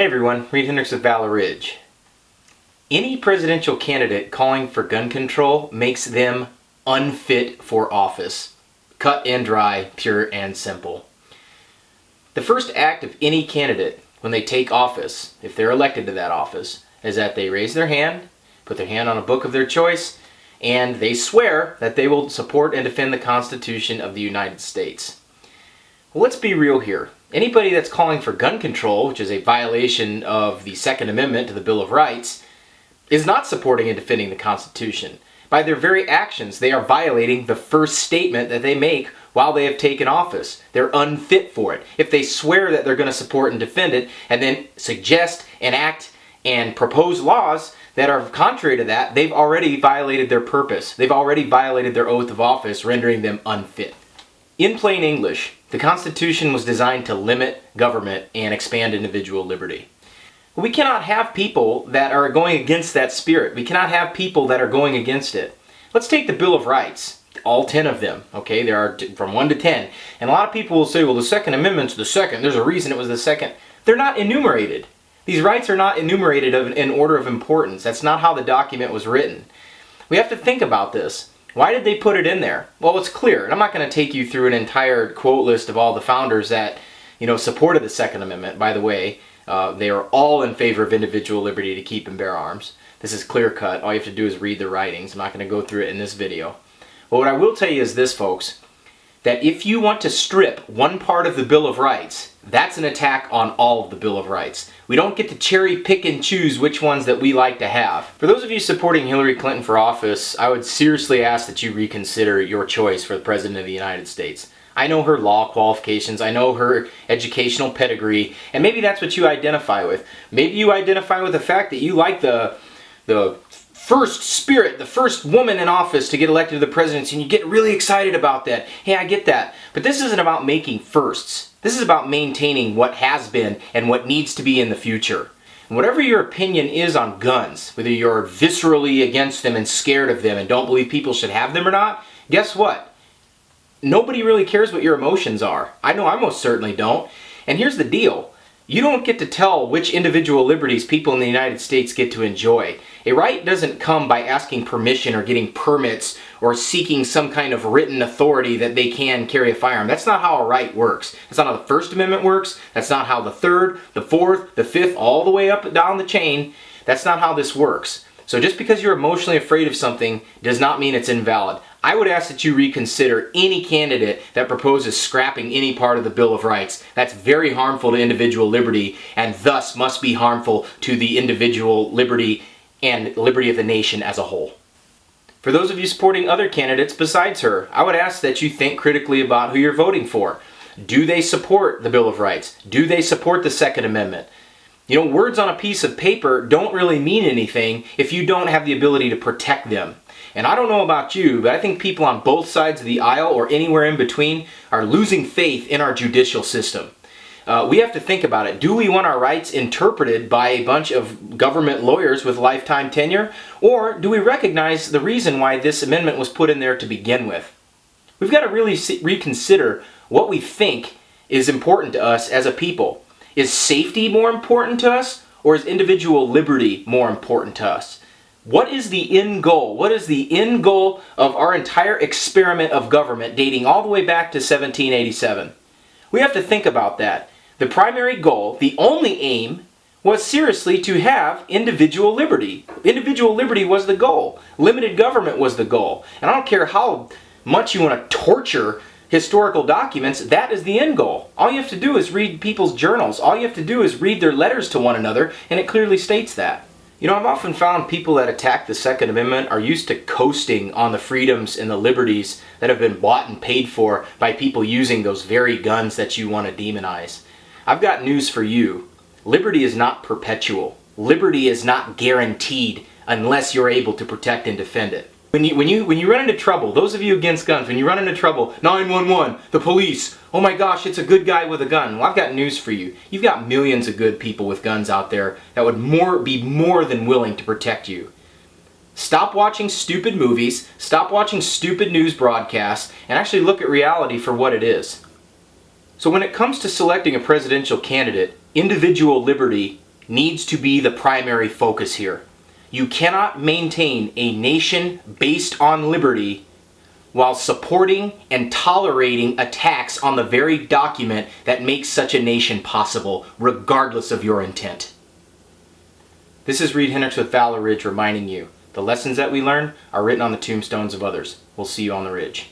Hey everyone, Reid Henrichs with Valor Ridge. Any presidential candidate calling for gun control makes them unfit for office. Cut and dry, pure and simple. The first act of any candidate when they take office, if they're elected to that office, is that they raise their hand, put their hand on a book of their choice, and they swear that they will support and defend the Constitution of the United States. Well, let's be real here. Anybody that's calling for gun control, which is a violation of the Second Amendment to the Bill of Rights, is not supporting and defending the Constitution. By their very actions, they are violating the first statement that they make while they have taken office. They're unfit for it. If they swear that they're going to support and defend it, and then suggest and act and propose laws that are contrary to that, they've already violated their purpose. They've already violated their oath of office, rendering them unfit. In plain English, the Constitution was designed to limit government and expand individual liberty. We cannot have people that are going against that spirit. We cannot have people that are going against it. Let's take the Bill of Rights, all 10 of them, okay? There are from 1 to 10. And a lot of people will say, well, the Second Amendment's the second. There's a reason it was the second. They're not enumerated. These rights are not enumerated in order of importance. That's not how the document was written. We have to think about this. Why did they put it in there? Well, it's clear, and I'm not going to take you through an entire quote list of all the founders that, supported the Second Amendment. By the way, they are all in favor of individual liberty to keep and bear arms. This is clear cut. All you have to do is read the writings. I'm not going to go through it in this video. But what I will tell you is this, folks, that if you want to strip one part of the Bill of Rights, that's an attack on all of the Bill of Rights. We don't get to cherry pick and choose which ones that we like to have. For those of you supporting Hillary Clinton for office, I would seriously ask that you reconsider your choice for the President of the United States. I know her law qualifications, I know her educational pedigree, and maybe that's what you identify with. Maybe you identify with the fact that you like the first spirit, the first woman in office to get elected to the presidency, and you get really excited about that. Hey, I get that. But this isn't about making firsts. This is about maintaining what has been and what needs to be in the future. And whatever your opinion is on guns, whether you're viscerally against them and scared of them and don't believe people should have them or not, guess what? Nobody really cares what your emotions are. I know I most certainly don't. And here's the deal. You don't get to tell which individual liberties people in the United States get to enjoy. A right doesn't come by asking permission or getting permits or seeking some kind of written authority that they can carry a firearm. That's not how a right works. That's not how the First Amendment works. That's not how the Third, the Fourth, the Fifth, all the way up and down the chain. That's not how this works. So just because you're emotionally afraid of something does not mean it's invalid. I would ask that you reconsider any candidate that proposes scrapping any part of the Bill of Rights. That's very harmful to individual liberty and thus must be harmful to the individual liberty and liberty of the nation as a whole. For those of you supporting other candidates besides her, I would ask that you think critically about who you're voting for. Do they support the Bill of Rights? Do they support the Second Amendment? Words on a piece of paper don't really mean anything if you don't have the ability to protect them. And I don't know about you, but I think people on both sides of the aisle or anywhere in between are losing faith in our judicial system. We have to think about it. Do we want our rights interpreted by a bunch of government lawyers with lifetime tenure? Or do we recognize the reason why this amendment was put in there to begin with? We've got to really reconsider what we think is important to us as a people. Is safety more important to us, or is individual liberty more important to us? What is the end goal? What is the end goal of our entire experiment of government dating all the way back to 1787? We have to think about that. The primary goal, the only aim, was seriously to have individual liberty. Individual liberty was the goal. Limited government was the goal. And I don't care how much you want to torture historical documents, that is the end goal. All you have to do is read people's journals. All you have to do is read their letters to one another, and it clearly states that. I've often found people that attack the Second Amendment are used to coasting on the freedoms and the liberties that have been bought and paid for by people using those very guns that you want to demonize. I've got news for you. Liberty is not perpetual. Liberty is not guaranteed unless you're able to protect and defend it. When you run into trouble, those of you against guns, when you run into trouble, 911, the police, oh my gosh, it's a good guy with a gun. Well, I've got news for you. You've got millions of good people with guns out there that would be more than willing to protect you. Stop watching stupid movies, stop watching stupid news broadcasts, and actually look at reality for what it is. So when it comes to selecting a presidential candidate, individual liberty needs to be the primary focus here. You cannot maintain a nation based on liberty while supporting and tolerating attacks on the very document that makes such a nation possible, regardless of your intent. This is Reid Henrichs with Valor Ridge reminding you, the lessons that we learn are written on the tombstones of others. We'll see you on the ridge.